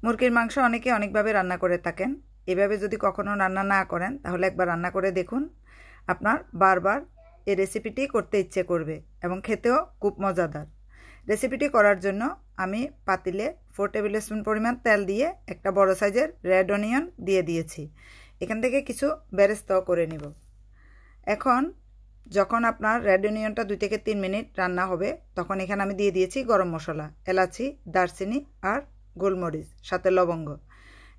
মুরগির মাংস অনেকে অনেকভাবে রান্না করে থাকেন। এভাবে যদি কখনো রান্না না করেন তাহলে একবার রান্না করে দেখুন, আপনার বারবার এই রেসিপিটি করতে ইচ্ছে করবে এবং খেতেও খুব মজাদার। রেসিপিটি করার জন্য আমি পাতিলে 4 টেবিল স্পুন পরিমাণ তেল দিয়ে একটা বড় সাইজের রেড অনিয়ন দিয়ে দিয়েছি। এখান থেকে কিছু বেরেস্তাও করে নিব। এখন যখন আপনার রেড অনিয়নটা 2 থেকে 3 মিনিট রান্না হবে তখন এখানে আমি দিয়ে দিয়েছি গরম মশলা, এলাচি, দারচিনি আর গোলমরিচ, সাথে লবঙ্গ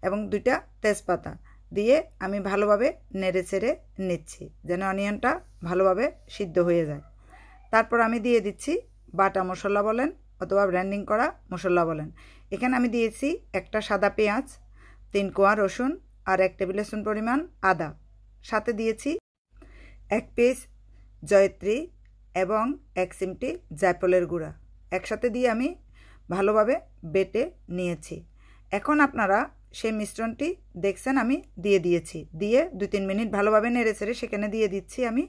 এবং 2টা তেজপাতা দিয়ে আমি ভালোভাবে নেড়ে চেড়ে নিচ্ছি যেন অনিয়নটা ভালোভাবে সিদ্ধ হয়ে যায়। তারপর আমি দিয়ে দিচ্ছি বাটা মশলা বলেন অথবা ব্লেন্ডিং করা মশলা বলেন। এখানে আমি দিয়েছি একটা সাদা পেঁয়াজ, 3 কোয়া রসুন আর 1 টেবিল স্পুন পরিমাণ আদা, সাথে দিয়েছি 1 পিস জয়ত্রী এবং 1 চিমটি জায়ফলের গুঁড়া একসাথে দিয়ে আমি ভালোভাবে বেটে নিয়েছি। এখন আপনারা সেই মিশ্রণটি দেখছেন আমি দিয়ে দিয়েছি, দিয়ে 2-3 মিনিট ভালোভাবে নেড়ে চেড়ে সেখানে দিয়ে দিচ্ছি আমি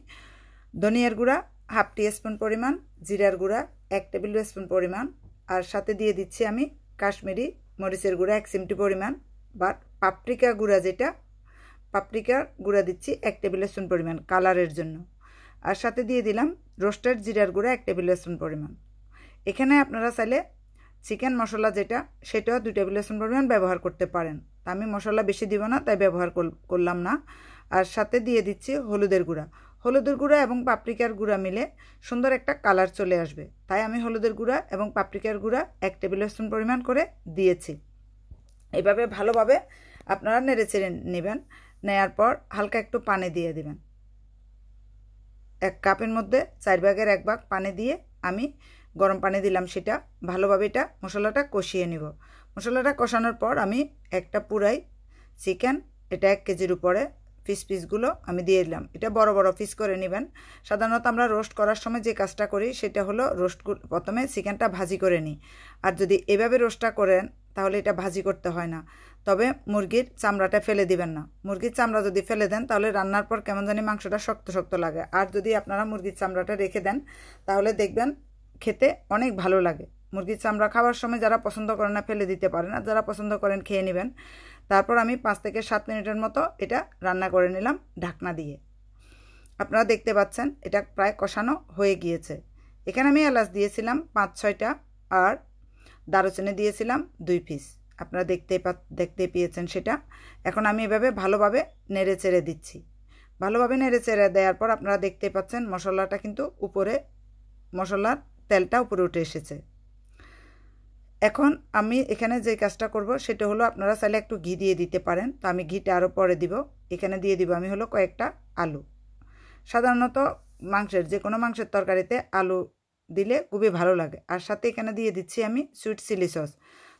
ধনিয়ার গুঁড়া 1/2 টিস্পুন পরিমাণ, জিরার গুঁড়া 1 টেবিল স্পুন পরিমাণ আর সাথে দিয়ে দিচ্ছি আমি কাশ্মীরি মরিচের গুঁড়া 1 চিমটি পরিমাণ বা পাপরিকা গুঁড়া, যেটা পাপরিকার গুঁড়া দিচ্ছি 1 টেবিল স্পুন পরিমাণ কালারের জন্য। আর সাথে দিয়ে দিলাম রোস্টেড জিরার গুঁড়া 1 টেবিল স্পুন পরিমাণ। এখানে আপনারা চাইলে চিকেন মশলা যেটা সেটাও 2 টেবিল স্পুন পরিমাণ ব্যবহার করতে পারেন। আমি মশলা বেশি দিব না তাই ব্যবহার করলাম না। আর সাথে দিয়ে দিচ্ছি হলুদের গুঁড়া। হলুদের গুঁড়া এবং পাপরিকার গুঁড়া মিলে সুন্দর একটা কালার চলে আসবে, তাই আমি হলুদের গুঁড়া এবং পাপরিকার গুঁড়া 1 টেবিল স্পুন পরিমাণ করে দিয়েছি। এভাবে ভালোভাবে আপনারা নেড়ে চেড়ে নেবেন। নেয়ার পর হালকা একটু পানি দিয়ে দিবেন। 1 কাপের মধ্যে 4 ভাগের 1 ভাগ পানি দিয়ে আমি গরম পানি দিলাম, সেটা ভালোভাবে এটা মশলাটা কষিয়ে নিব। মশলাটা কষানোর পর আমি একটা পুরাই চিকেন, এটা 1 কেজির উপরে পিসগুলো আমি দিয়ে দিলাম। এটা বড় বড় পিস করে নেবেন। সাধারণত আমরা রোস্ট করার সময় যে কাজটা করি সেটা হলো প্রথমে চিকেনটা ভাজি করে নিই, আর যদি এভাবে রোস্টটা করেন তাহলে এটা ভাজি করতে হয় না। তবে মুরগির চামড়াটা ফেলে দিবেন না। মুরগির চামড়া যদি ফেলে দেন তাহলে রান্নার পর কেমন জানি মাংসটা শক্ত শক্ত লাগে, আর যদি আপনারা মুরগির চামড়াটা রেখে দেন তাহলে দেখবেন খেতে অনেক ভালো লাগে। মুরগির চামড়া খাওয়ার সময় যারা পছন্দ করেন না ফেলে দিতে পারেন, আর যারা পছন্দ করেন খেয়ে নেবেন। তারপর আমি 5 থেকে 7 মিনিটের মতো এটা রান্না করে নিলাম ঢাকনা দিয়ে। আপনারা দেখতে পাচ্ছেন এটা প্রায় কষানো হয়ে গিয়েছে। এখানে আমি এলাচ দিয়েছিলাম 5-6টা আর দারুচিনি দিয়েছিলাম 2 পিস। আপনারা দেখতে পেয়েছেন সেটা। এখন আমি এভাবে ভালোভাবে নেড়ে চেড়ে দিচ্ছি। ভালোভাবে নেড়ে চেড়ে দেওয়ার পর আপনারা দেখতে পাচ্ছেন মশলাটা কিন্তু উপরে, মশলার তেলটা উপরে উঠে এসেছে। এখন আমি এখানে যে কাজটা করব সেটা হলো আপনারা চাইলে একটু ঘি দিয়ে দিতে পারেন, তো আমি ঘিটা আরও পরে দিব। এখানে দিয়ে দিব আমি হলো কয়েকটা আলু। সাধারণত যে কোনো মাংসের তরকারিতে আলু দিলে খুবই ভালো লাগে। আর সাথে এখানে দিয়ে দিচ্ছি আমি sweet chili sauce.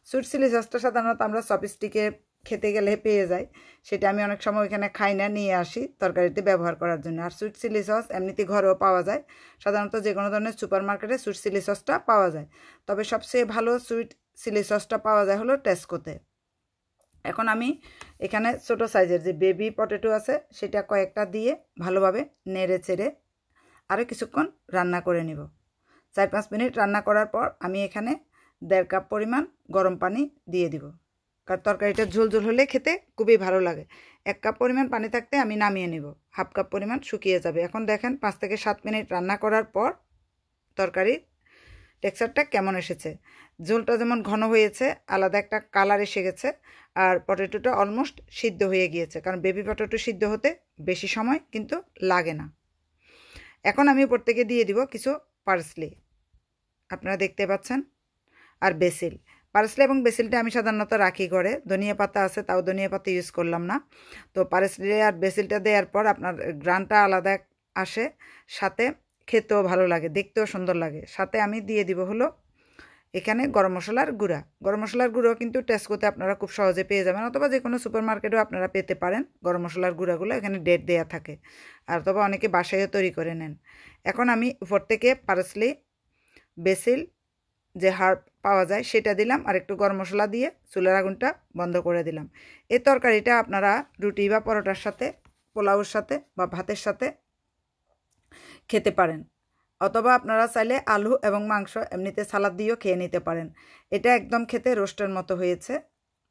Sweet chili সসটা সাধারণত আমরা চপস্টিকে খেতে গেলে পেয়ে যাই, সেটা আমি অনেক সময় এখানে খাই না, নিয়ে আসি তরকারিতে ব্যবহার করার জন্য। আর সুইট চিলি সস এমনিতে ঘরেও পাওয়া যায়, সাধারণত যে কোনো ধরনের সুপার মার্কেটে সুইট চিলি সসটা পাওয়া যায়। তবে সবচেয়ে ভালো সুইট চিলি সসটা পাওয়া যায় হলো টেস্কোতে। এখন আমি এখানে ছোটো সাইজের যে বেবি পটেটো আছে সেটা কয়েকটা দিয়ে ভালোভাবে নেড়ে চেড়ে আরও কিছুক্ষণ রান্না করে নিব। 4-5 মিনিট রান্না করার পর আমি এখানে 1.5 কাপ পরিমাণ গরম পানি দিয়ে দিব, কারণ তরকারিটা ঝোল হলে খেতে খুবই ভালো লাগে। 1 কাপ পরিমাণ পানি থাকতে আমি নামিয়ে নিব, 1/2 কাপ পরিমাণ শুকিয়ে যাবে। এখন দেখেন 5 থেকে 7 মিনিট রান্না করার পর তরকারির টেক্সচারটা কেমন এসেছে। ঝোলটা যেমন ঘন হয়েছে, আলাদা একটা কালার এসে গেছে, আর পটেটোটা অলমোস্ট সিদ্ধ হয়ে গিয়েছে, কারণ বেবি পটেটো সিদ্ধ হতে বেশি সময় কিন্তু লাগে না। এখন আমি উপর থেকে দিয়ে দিব কিছু পার্সলি, আপনারা দেখতে পাচ্ছেন, আর পার্সলি এবং বেসিলটা আমি সাধারণত রাখি ঘরে। ধনিয়া পাতা আছে, তাও ধনিয়া পাতা ইউজ করলাম না। তো পার্সলি আর বেসিলটা দেওয়ার পর আপনার গ্রানটা আলাদা আসে, সাথে খেতেও ভালো লাগে, দেখতেও সুন্দর লাগে। সাথে আমি দিয়ে দিব হলো এখানে গরম মশলার গুঁড়া। গরম মশলার গুঁড়ো কিন্তু টেস্কোতে আপনারা খুব সহজে পেয়ে যাবেন, অথবা যে কোনো সুপার মার্কেটেও আপনারা পেতে পারেন। গরম মশলার গুঁড়াগুলো এখানে ডেট দেওয়া থাকে, আর অথবা অনেকে বাসায়ও তৈরি করে নেন। এখন আমি উপর থেকে পার্সলি, বেসিল যে হার্ব পাওয়া যায় সেটা দিলাম, আর একটু গরম মশলা দিয়ে চুলার আগুনটা বন্ধ করে দিলাম। এই তরকারিটা আপনারা রুটি বা পরোটার সাথে, পোলাওর সাথে বা ভাতের সাথে খেতে পারেন, অথবা আপনারা চাইলে আলু এবং মাংস এমনিতে সালাদ দিয়েও খেয়ে নিতে পারেন। এটা একদম খেতে রোস্টের মতো হয়েছে,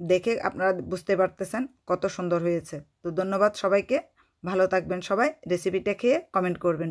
দেখে আপনারা বুঝতে পারতেছেন কত সুন্দর হয়েছে। তো ধন্যবাদ সবাইকে, ভালো থাকবেন সবাই। রেসিপিটা খেয়ে কমেন্ট করবেন।